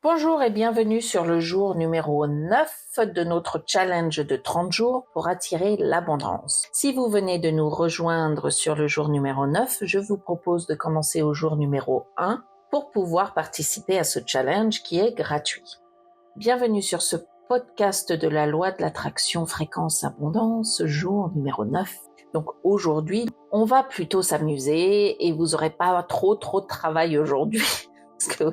Bonjour et bienvenue sur le jour numéro 9 de notre challenge de 30 jours pour attirer l'abondance. Si vous venez de nous rejoindre sur le jour numéro 9, je vous propose de commencer au jour numéro 1 pour pouvoir participer à ce challenge qui est gratuit. Bienvenue sur ce podcast de la loi de l'attraction fréquence abondance, jour numéro 9. Donc aujourd'hui, on va plutôt s'amuser et vous n'aurez pas trop de travail aujourd'hui. Parce que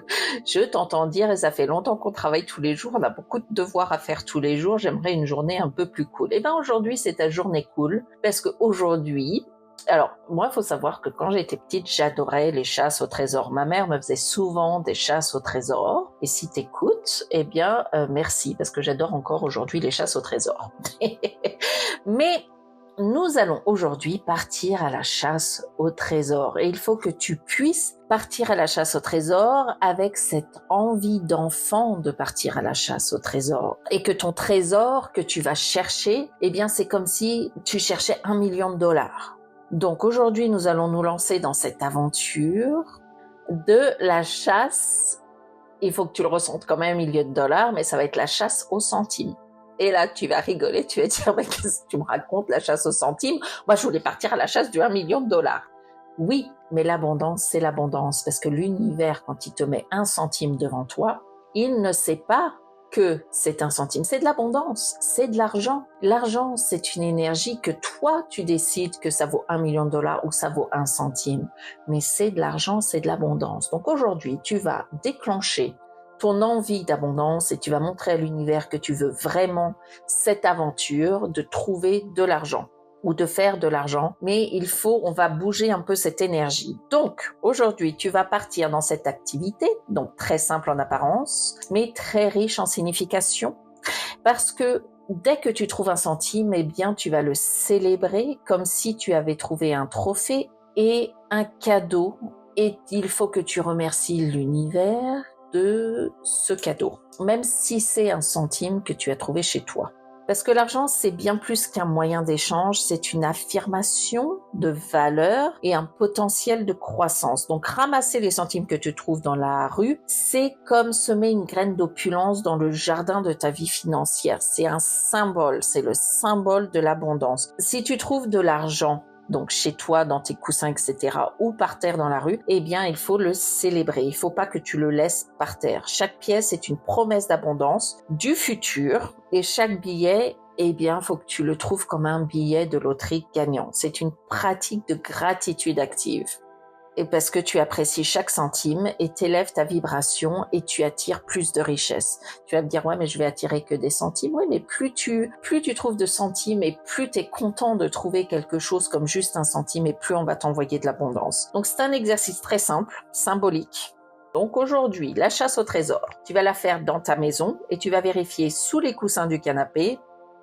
je t'entends dire, et ça fait longtemps qu'on travaille tous les jours, on a beaucoup de devoirs à faire tous les jours, j'aimerais une journée un peu plus cool. Et bien aujourd'hui, c'est ta journée cool, parce qu'aujourd'hui, alors moi, il faut savoir que quand j'étais petite, j'adorais les chasses au trésor. Ma mère me faisait souvent des chasses au trésor, et si t'écoutes, eh bien, merci, parce que j'adore encore aujourd'hui les chasses au trésor. Mais nous allons aujourd'hui partir à la chasse au trésor et il faut que tu puisses partir à la chasse au trésor avec cette envie d'enfant de partir à la chasse au trésor et que ton trésor que tu vas chercher, eh bien c'est comme si tu cherchais $1 million. Donc aujourd'hui nous allons nous lancer dans cette aventure de la chasse. Il faut que tu le ressentes comme $1 million, mais ça va être la chasse aux centimes. Et là, tu vas rigoler, tu vas dire, mais qu'est-ce que tu me racontes, la chasse aux centimes? Moi, je voulais partir à la chasse du $1 million. Oui, mais l'abondance, c'est l'abondance, parce que l'univers, quand il te met 1 centime devant toi, il ne sait pas que c'est 1 centime. C'est de l'abondance, c'est de l'argent. L'argent, c'est une énergie que toi, tu décides que ça vaut $1 million ou ça vaut 1 centime. Mais c'est de l'argent, c'est de l'abondance. Donc aujourd'hui, tu vas déclencher ton envie d'abondance et tu vas montrer à l'univers que tu veux vraiment cette aventure de trouver de l'argent ou de faire de l'argent, mais on va bouger un peu cette énergie. Donc, aujourd'hui, tu vas partir dans cette activité, donc très simple en apparence, mais très riche en signification, parce que dès que tu trouves 1 centime, eh bien, tu vas le célébrer comme si tu avais trouvé un trophée et un cadeau, et il faut que tu remercies l'univers de ce cadeau, même si c'est 1 centime que tu as trouvé chez toi. Parce que l'argent, c'est bien plus qu'un moyen d'échange, c'est une affirmation de valeur et un potentiel de croissance. Donc, ramasser les centimes que tu trouves dans la rue, c'est comme semer une graine d'opulence dans le jardin de ta vie financière. C'est un symbole, c'est le symbole de l'abondance. Si tu trouves de l'argent, donc chez toi, dans tes coussins, etc., ou par terre dans la rue, eh bien, il faut le célébrer. Il ne faut pas que tu le laisses par terre. Chaque pièce est une promesse d'abondance du futur et chaque billet, eh bien, il faut que tu le trouves comme un billet de loterie gagnant. C'est une pratique de gratitude active. Et parce que tu apprécies chaque centime et t'élèves ta vibration et tu attires plus de richesse. Tu vas me dire, ouais, mais je vais attirer que des centimes. Oui, mais plus tu trouves de centimes et plus tu es content de trouver quelque chose comme juste 1 centime et plus on va t'envoyer de l'abondance. Donc, c'est un exercice très simple, symbolique. Donc aujourd'hui, la chasse au trésor, tu vas la faire dans ta maison et tu vas vérifier sous les coussins du canapé.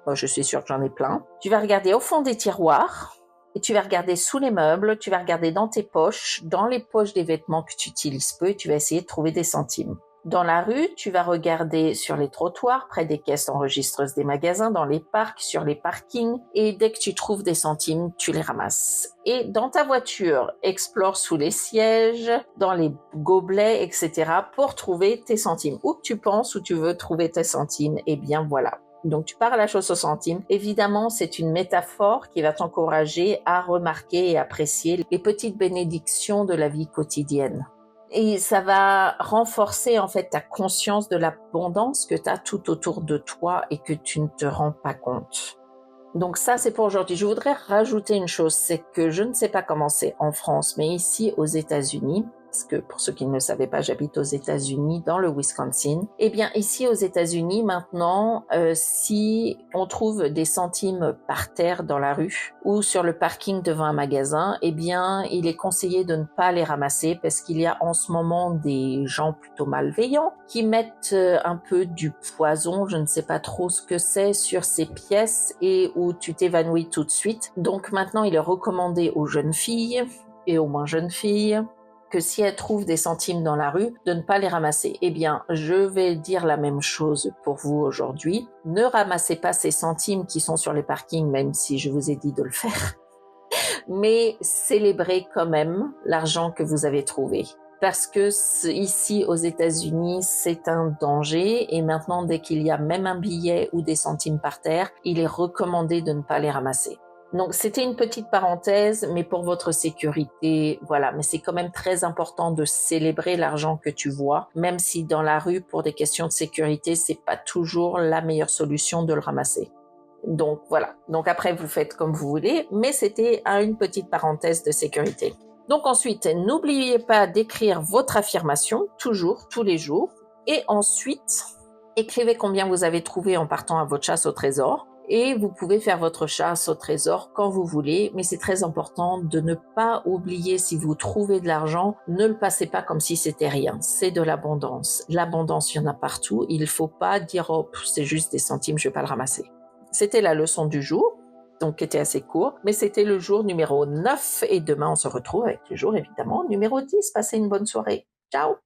Moi, je suis sûre que j'en ai plein. Tu vas regarder au fond des tiroirs. Et tu vas regarder sous les meubles, tu vas regarder dans tes poches, dans les poches des vêtements que tu utilises peu et tu vas essayer de trouver des centimes. Dans la rue, tu vas regarder sur les trottoirs, près des caisses enregistreuses des magasins, dans les parcs, sur les parkings et dès que tu trouves des centimes, tu les ramasses. Et dans ta voiture, explore sous les sièges, dans les gobelets, etc. pour trouver tes centimes. Où que tu penses, où tu veux trouver tes centimes, eh bien voilà. Donc, tu pars à la chasse aux centimes. Évidemment, c'est une métaphore qui va t'encourager à remarquer et apprécier les petites bénédictions de la vie quotidienne. Et ça va renforcer en fait ta conscience de l'abondance que tu as tout autour de toi et que tu ne te rends pas compte. Donc ça, c'est pour aujourd'hui. Je voudrais rajouter une chose, c'est que je ne sais pas comment c'est en France, mais ici aux États-Unis, parce que pour ceux qui ne le savaient pas, j'habite aux États-Unis, dans le Wisconsin. Eh bien, ici aux États-Unis, maintenant, si on trouve des centimes par terre dans la rue ou sur le parking devant un magasin, eh bien, il est conseillé de ne pas les ramasser parce qu'il y a en ce moment des gens plutôt malveillants qui mettent un peu du poison, je ne sais pas trop ce que c'est, sur ces pièces et où tu t'évanouis tout de suite. Donc maintenant, il est recommandé aux jeunes filles et aux moins jeunes filles que si elles trouvent des centimes dans la rue, de ne pas les ramasser. Eh bien, je vais dire la même chose pour vous aujourd'hui. Ne ramassez pas ces centimes qui sont sur les parkings, même si je vous ai dit de le faire. Mais célébrez quand même l'argent que vous avez trouvé. parce que ici aux États-Unis, c'est un danger et maintenant dès qu'il y a même un billet ou des centimes par terre, il est recommandé de ne pas les ramasser. Donc c'était une petite parenthèse, mais pour votre sécurité, voilà. Mais c'est quand même très important de célébrer l'argent que tu vois, même si dans la rue, pour des questions de sécurité, c'est pas toujours la meilleure solution de le ramasser. Donc voilà. Donc après, vous faites comme vous voulez, mais c'était une petite parenthèse de sécurité. Donc ensuite, n'oubliez pas d'écrire votre affirmation, toujours, tous les jours. Et ensuite, écrivez combien vous avez trouvé en partant à votre chasse au trésor. Et vous pouvez faire votre chasse au trésor quand vous voulez, mais c'est très important de ne pas oublier si vous trouvez de l'argent, ne le passez pas comme si c'était rien. C'est de l'abondance. L'abondance, il y en a partout. Il ne faut pas dire « Oh, c'est juste des centimes, je ne vais pas le ramasser ». C'était la leçon du jour, donc qui était assez court, mais c'était le jour numéro 9 et demain on se retrouve avec le jour évidemment numéro 10. Passez une bonne soirée. Ciao!